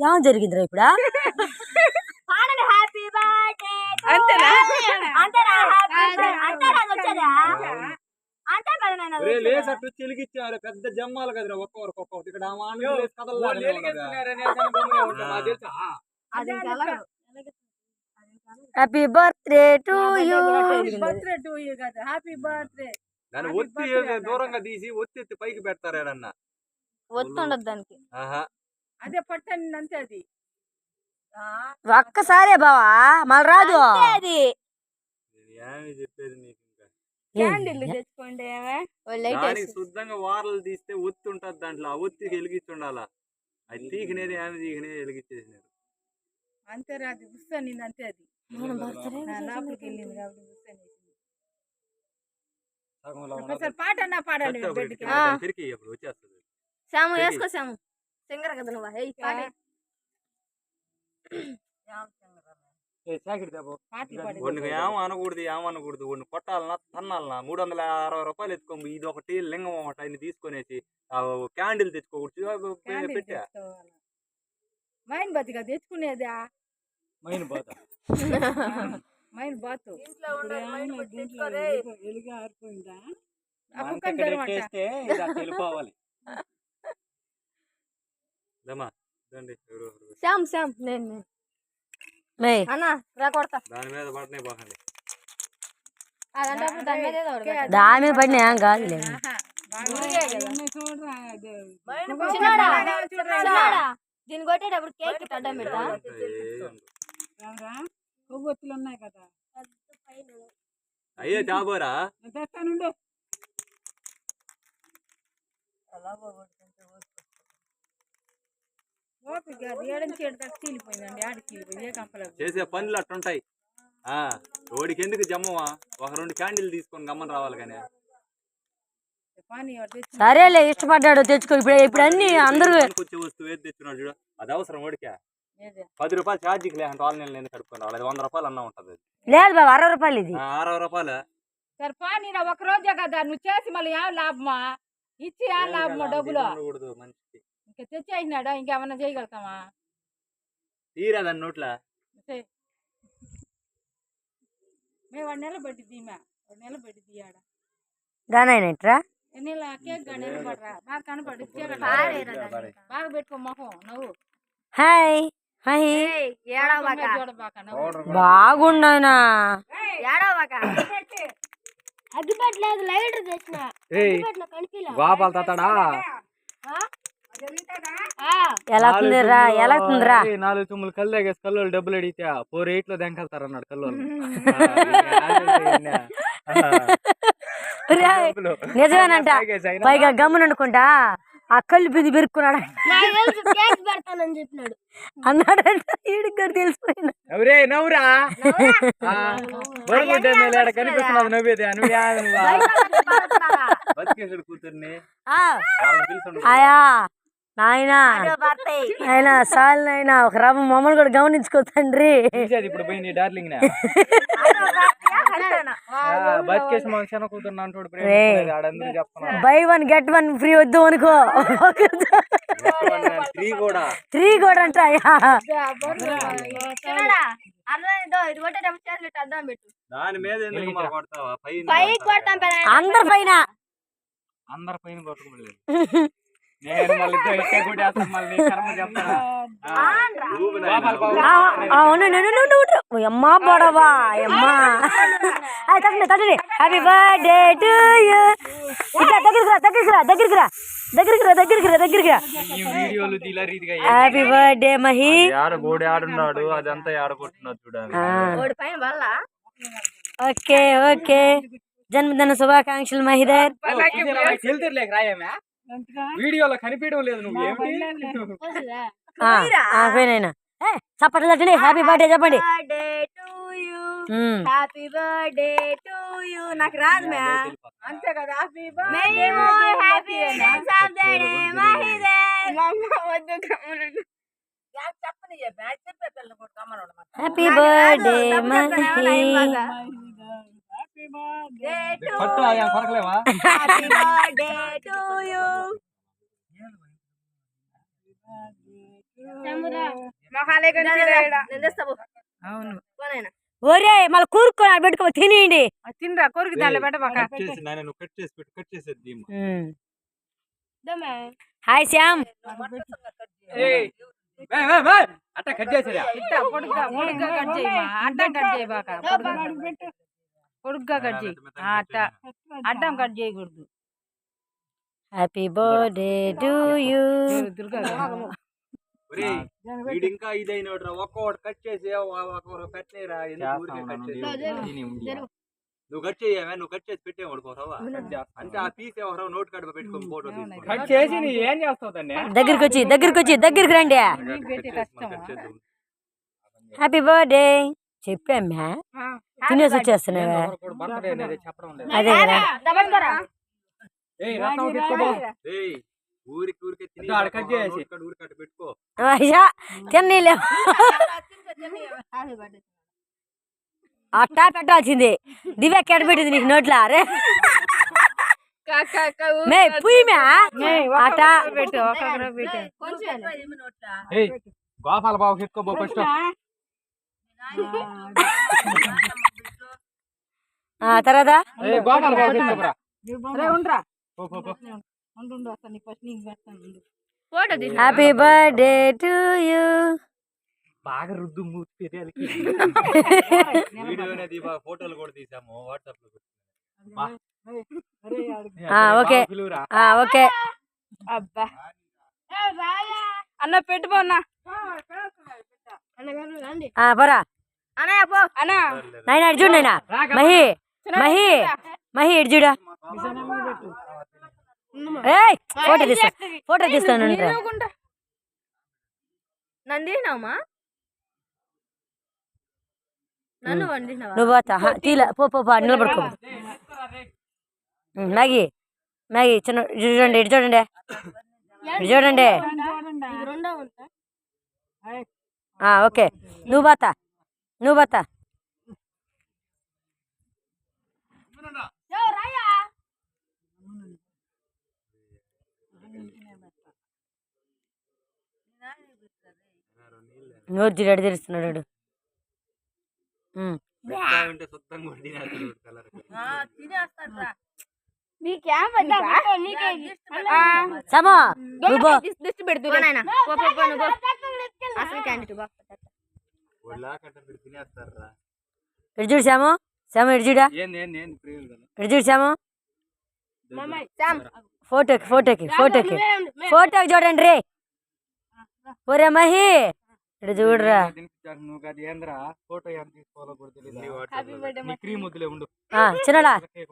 ఏం జరిగిందిరా ఇప్పుడు పెద్ద జమ్మాలు కదరా ఒక్కొక్కరు ఇక్కడ హ్యాపీ బర్త్డే టు యూ కదా హ్యాపీ బర్త్డే దాన్ని ఒత్తి దూరంగా తీసి ఒత్తి పైకి పెడతారు ఏడన్నా ఒత్తుండదు దానికి అదే పట్టండి అంతే అది ఒక్కసారే బావా మళ్ళీ రాదు అది ఏమి చెప్పేది నీకు క్యాండిల్ తెచ్చుకోండి శుద్ధంగా వారలు తీస్తే ఒత్తి ఉంటది దాంట్లో ఆ ఒత్తికి వెలిగించుండాలా అది తీకినేది ఏమి తీకినేది వెలిగించేసినారు అంతే రాదు బుస్తాను అంతే అది లోపలికి వెళ్ళింది కాబట్టి బుస్తాను ఒకసారి పాట అన్నా పాడండి వచ్చేస్తుంది శ్యాము వేసుకో శ్యాము సింగర్ కదా నువ్వు ఏమనకూడదు ఒన్ని కొట్టాలన్నా తన్నాలన్నా 360 రూపాయలు ఎత్తుకోము ఇది ఒకటి లింగం ఒకటి ఆయన తీసుకొనేసి క్యాండిల్ తెచ్చుకోకూడదు పెట్టా మైన్ బతిగా తెచ్చుకునేదా మైన్ బాత మైన్ బాతు వెళ్ళిపోవాలి శ్యామ్ శ్యామ్ నేను దాని మీద పడినే బాగండి దాని మీద పడినా ఏం కాదు దీన్ని కొట్టేటప్పుడు కేక్ అడ్డం పెడతా కొవ్వొత్తులు ఉన్నాయి కదా అయ్యే చాబోరా చేసే పనులు అట్టుంటాయి రోడికి ఎందుకు జమ్మవా ఒక 2 క్యాండిల్ తీసుకొని గమ్మని రావాలి కానీ సరేలే ఇష్టపడ్డాడు తెచ్చుకో ఇప్పుడు అన్ని అందరూ వచ్చే వస్తువు ఏది తెచ్చున్నాడు చూడు అది అవసరం ఓడికా 10 రూపాయలు ఛార్జీకి లేదంటే ఆన్లైన్ ఎందుకు కడుక్కోవాలి అది 100 రూపాయలు అన్నా ఉంటది లేదు బాబు 60 రూపాయలు ఇది 60 రూపాయలు సరే పానీ ఒక రోజే కదా నువ్వు చేసి మళ్ళీ ఏం లాభమా ఇచ్చి ఏం లాభమా డబ్బులు ఇంకా తెచ్చేసినాడా ఇంకేమన్నా చేయగలుగుతామా తీరా దాని నోట్ల మేము 1 నెల పెట్టి తీమా 1 నెల పెట్టి తీయాడ దానైనట్రా నెల కేక్ నిలబడరా బాగా కనపడి బాగా పెట్టుకో మొహం నువ్వు హాయ్ హాయ్ బాగున్నాయినా అగ్గిపెట్టలేదు లైటర్ తెచ్చిన గోపాల్ తాతాడా ఎలా ఉందిరా 4 తుమ్ములు కళ్ళు తాగేసి కల్లోళ్ళు డబ్బులు అడిగితే 4 లో దెంకెళ్తారు అన్నాడు కల్లోళ్ళు నిజమేనంట పైగా గమ్మున అనుకుంటా ఆ కళ్ళు బిది పెరుక్కున్నాడు చెప్పినాడు అన్నాడంట ఈడికి కూడా తెలిసిపోయినా నవ్వురా కనిపిస్తున్నది నవ్వేది బతికేసాడు కూతుర్ని ఆయా నాయనా ఆయన సాల్ నాయనా ఒక రవ్వ మమ్మల్ని కూడా గమనించుకో తండ్రి ఇప్పుడు పోయి నీ డార్లింగ్ బతికేసి మన కూతురు అంటాడు బై 1 గెట్ 1 ఫ్రీ వద్దు అనుకో 3 కూడా అంట దాని మీద అందరి పైన కొట్టుకోలేదు నేను మళ్ళీ అమ్మా బొడవా అమ్మా తగ్గండి హ్యాపీ బర్త్డే టు యూ ఇట్లా దగ్గరికి రా హ్యాపీ బర్త్డే మహి గోడి ఆడున్నాడు అదంతా ఆడుకుంటున్నాడు చూడాలి ఓకే ఓకే జన్మదిన శుభాకాంక్షలు మహిదర్ వీడియోలో కనిపించడం లేదు నువ్వు పోయినా చప్పట్లు తట్టండి హ్యాపీ బర్త్డే చెప్పండి హ్యాపీ బర్త్డే టు యూ నాకు రాదు అంతే కదా హ్యాపీ హ్యాపీ బర్త్డే కొరకలేవా హ్యాపీ బర్త్డే టు యూ అవును ఒరే మళ్ళీ కూరుకొని పెట్టుకో తినేయండి. తినరా కొరికి దాంట్లో పెట్టబాక. కట్ చేసి నాయన నువ్వు కట్ చేసి పెట్టు, కట్ చేసేది దీమా. హాయ్ శ్యామ్. అట్ట కట్ చేసేదా ఇట్లా పొడుగ్గా కట్ చేయమా, అడ్డం కట్ చేయబాక. పొడుగ్గా కట్ చేయి. అట్ట అడ్డం కట్ చేయకూడదు. Happy birthday to you. Durga వీడు ఇంకా ఇదైనట్రా, ఒక్కొక్కటి కట్ చేసి ఒక్కొక్కరు పెట్టలేరా, ఎందుకు ఊరికే కట్ చేసి నువ్వు కట్ చేయవా, నువ్వు కట్ చేసి పెట్టేవాడు పోతావా అంటే ఆ పీస్ ఎవరో నోట్ కార్డు పెట్టుకొని ఫోటో కట్ చేసి నీ ఏం చేస్తావు దాన్ని? దగ్గరికి రండి. కష్టం. హ్యాపీ బర్త్డే చెప్పామ్మా, తినేసి వచ్చేస్తున్నావా? బర్త్డే అనేది చెప్పడం లేదు. అదే కదా. ఏయ్ రసం తీసుకోబో. ఊరికే తిని ఆడ కట్ చేసి. నోట్ కార్డు ఊరికట్టు పెట్టుకో. అయ్యా తిన్నీలే అట్టా పెట్టాల్సింది. దివ్య ఎక్కడ పెట్టింది నీకు నోట్లా? అరే మే పుయ్యి మే అట్టా పెట్టు, ఒక్కొక్కరు పెట్టు. ఏయ్ గోపాల బాబు ఎత్తుకోబో ఫస్ట్. తర్వాత ఏయ్ గోపాల బాబు ఎత్తుకోబరా. రే ఉండరా. పో పో పో. ఉండు అసలు ఫస్ట్ నీకు పెడతాను. Happy birthday to you. బాగా రుద్దు మూతి తెలియాలి. వీడియో అనేది ఫోటోలు కూడా తీసాము వాట్సాప్ లో. Okay okay. అబ్బా అన్న పెట్టుకోన్నా. పరా అన్నా నాయన ఇటు చూడు. నాయన మహి మహి మహి ఇటు చూడ. ఏయ్ ఫోటో తీస్తాను. నందినామా నన్ను వండినావా? నువ్వు పోతా తీలా పో నిలబడుకో. మ్యాగీ మ్యాగీ చిన్న చూడండి, ఇటు చూడండి, ఇటు చూడండి. ఓకే నువ్వు పోతా. నోరు జిరాడు తెరుస్తున్నాడు. ఉంటే శుద్ధంగా కూడా తినేస్తాడు కలర్. సమో దిష్టి పెడుతూ తినేస్తారా ఇటు చూడు శ్యాము, ఇటు చూడా, ఏంది ఏంది ఏంది ప్రియులు కదా. ఇటు చూడు శ్యాము. ఫోటోకి చూడండి రే. ఒరే మహి ఇటు చూడరా. నువ్వు అది ఏంద్రా ఫోటో ఎంత తీసుకోవాలో కూడా తెలియదు. నీ క్రీమ్ వద్దులే ఉండు. చిన్నడా